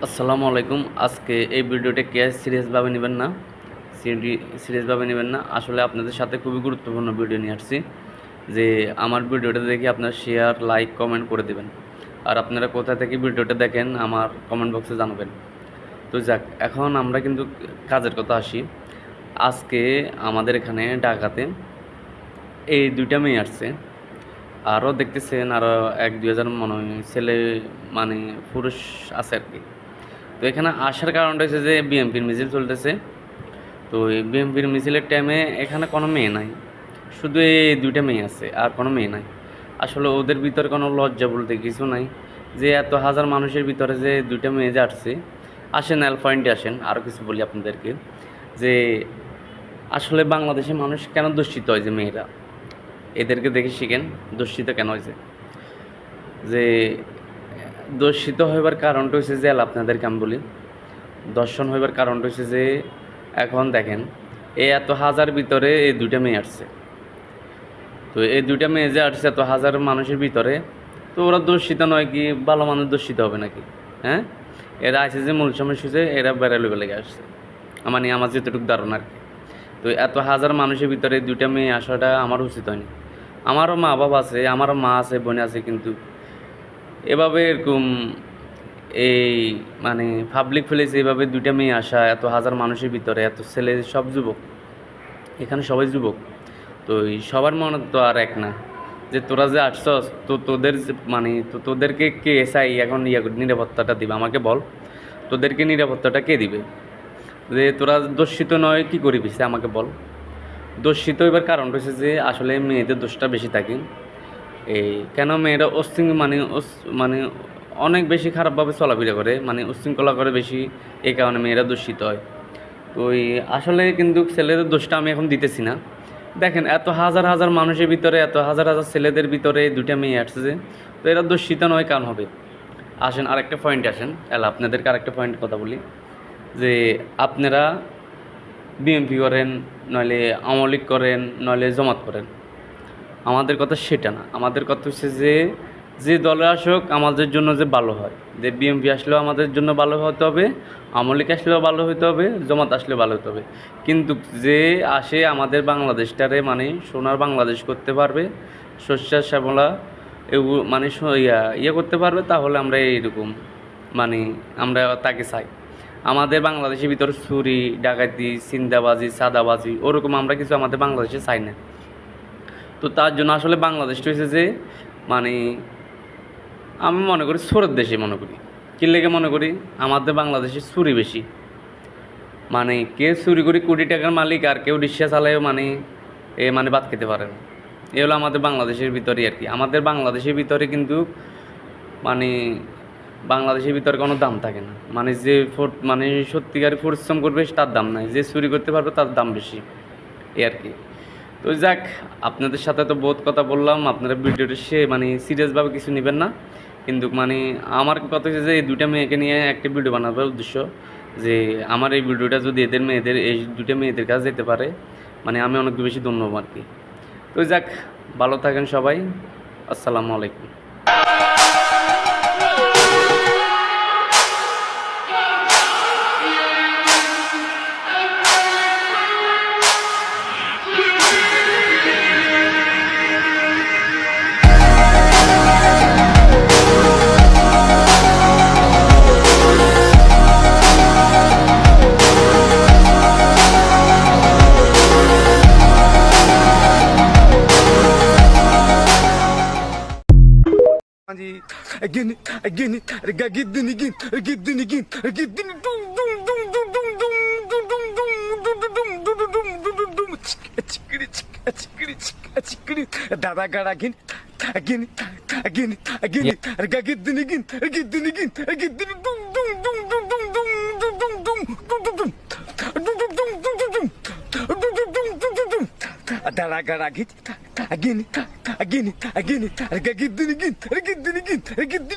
আসসালামু আলাইকুম। আজকে এই ভিডিওটা কে সিরিয়াসভাবে নেবেন না, সিরিয়াসভাবে নেবেন না। আসলে আপনাদের সাথে খুবই গুরুত্বপূর্ণ ভিডিও নিয়ে আসছি, যে আমার ভিডিওটা দেখে আপনারা শেয়ার, লাইক, কমেন্ট করে দেবেন। আর আপনারা কোথা থেকে ভিডিওটা দেখেন আমার কমেন্ট বক্সে জানাবেন। তো যাক, এখন আমরা কিন্তু কাজের কথা আসি। আজকে আমাদের এখানে ঢাকাতে এই দুইটা মেয়ে আসছে, আরও দেখতেছেন আরও 1-2 হাজার মনে হয় ছেলে, মানে পুরুষ আছে আর কি। তো এখানে আসার কারণটা হচ্ছে যে বিএমপির মিছিল চলতেছে। তো এই বিএমপির মিছিলের টাইমে এখানে কোনো মেয়ে নাই, শুধু এই দুইটা মেয়ে আছে, আর কোনো মেয়ে নাই। আসলে ওদের ভিতরে কোনো লজ্জা বলতে কিছু নাই, যে এত হাজার মানুষের ভিতরে যে দুইটা মেয়ে যে আসছে। আসেন এল পয়েন্টে আসেন, আরও কিছু বলি আপনাদেরকে, যে আসলে বাংলাদেশের মানুষ কেন দূষিত হয়, যে মেয়েরা, এদেরকে দেখে শিখেন দূষিত কেন হয়েছে। যে দূষিত হইবার কারণটা হচ্ছে যে আপনাদেরকে আমি বলি, দর্শন হইবার কারণটা হচ্ছে যে এখন দেখেন এই এত হাজার ভিতরে এই দুইটা মেয়ে আসছে। তো এই দুইটা মেয়ে যে আসছে এত হাজার মানুষের ভিতরে, তো ওরা দূষিত নয় কি ভালো মানুষ দূষিত হবে নাকি? হ্যাঁ, এরা আসছে যে মূল সমস্যা যে এরা বেড়ালে বেড়ে আসছে, মানে আমার যেটুকু ধারণা আর কি। তো এত হাজার মানুষের ভিতরে দুইটা মেয়ে আসাটা আমার উচিত হয়নি। আমারও মা বাবা আছে, আমারও মা আছে, বোন আছে, কিন্তু এভাবে এরকম এই মানে পাবলিক প্লেসে এভাবে দুইটা মেয়ে আসা, এত হাজার মানুষের ভিতরে এত ছেলে, সব যুবক, এখানে সবাই যুবক। তো এই সবার মনে তো আর এক না, যে তোরা যে আসছস, তো তোদের মানে তো তোদেরকে কে এসআই এখন নিরাপত্তাটা দিবে আমাকে বল। তোদেরকে নিরাপত্তাটা কে দিবে? যে তোরা দোষিত নয় কি করিবি সে আমাকে বল। দোষিত এবার কারণটা হচ্ছে যে আসলে মেয়েদের দোষটা বেশি থাকে। এই কেন মেয়েরা মানে অনেক বেশি খারাপভাবে চলাফেরা করে, মানে উচ্ছৃঙ্খলা করে বেশি, এই কারণে মেয়েরা দূষিত হয়। তো ওই আসলে কিন্তু ছেলেদের দোষটা আমি এখন দিতেছি না। দেখেন এত হাজার হাজার মানুষের ভিতরে, এত হাজার হাজার ছেলেদের ভিতরে দুইটা মেয়ে আসছে, তো এরা দূষিত নয় কারণ হবে। আসেন আরেকটা পয়েন্টে আসেন, তাহলে আপনাদেরকে আরেকটা পয়েন্ট কথা বলি, যে আপনারা বিএনপি করেন, নইলে আওয়ামী লীগ করেন, নইলে জামাত করেন, আমাদের কথা সেটা না। আমাদের কথা হচ্ছে যে যে দলে আসুক আমাদের জন্য যে ভালো হয়, যে বিএনপি আসলেও আমাদের জন্য ভালো হতে হবে, আওয়ামী লীগ আসলেও ভালো হতে হবে, জামাত আসলেও ভালো হতে হবে। কিন্তু যে আসে আমাদের বাংলাদেশটারে মানে সোনার বাংলাদেশ করতে পারবে, শস্যের শ্যামলা মানে ইয়ে করতে পারবে, তাহলে আমরা এইরকম মানে আমরা তাকে চাই। আমাদের বাংলাদেশের ভিতরে চুরি, ডাকাতি, চিন্তাবাজি, সাদাবাজি ওরকম আমরা কিছু আমাদের বাংলাদেশে চাই না। তো তার জন্য আসলে বাংলাদেশটা হয়েছে যে মানে আমি মনে করি চোরের দেশে মনে করি। কী লেগে মনে করি? আমাদের বাংলাদেশে চুরি বেশি, মানে কে চুরি করি কোটি টাকার মালিক, আর কেউ রিক্সা চালায়ও মানে ভাত খেতে পারে না। এ হলো আমাদের বাংলাদেশের ভিতরে আর কি। আমাদের বাংলাদেশের ভিতরে কিন্তু মানে বাংলাদেশের ভিতরে কোনো দাম থাকে না, মানে যে মানে সত্যিকারে পরিশ্রম করবে তার দাম নাই, যে চুরি করতে পারবে তার দাম বেশি, এই আর কি। তো যাক, আপনাদের সাথে তো বহুত কথা বললাম, আপনারা ভিডিওটা মানে সিরিয়াসভাবে কিছু নেবেন না। কিন্তু মানে আমার কথা হচ্ছে যে এই দুইটা মেয়েকে নিয়ে একটা ভিডিও বানাবার উদ্দেশ্য, যে আমার এই ভিডিওটা যদি এই দুইটা মেয়েদের কাছে যেতে পারে, মানে আমি অনেক বেশি ধন্যবাদ আর কি। তো যাক, ভালো থাকেন সবাই। আসসালামু আলাইকুম। Again, again, again, again, again, Dada got again, again, again, again, again, again, again, again, again,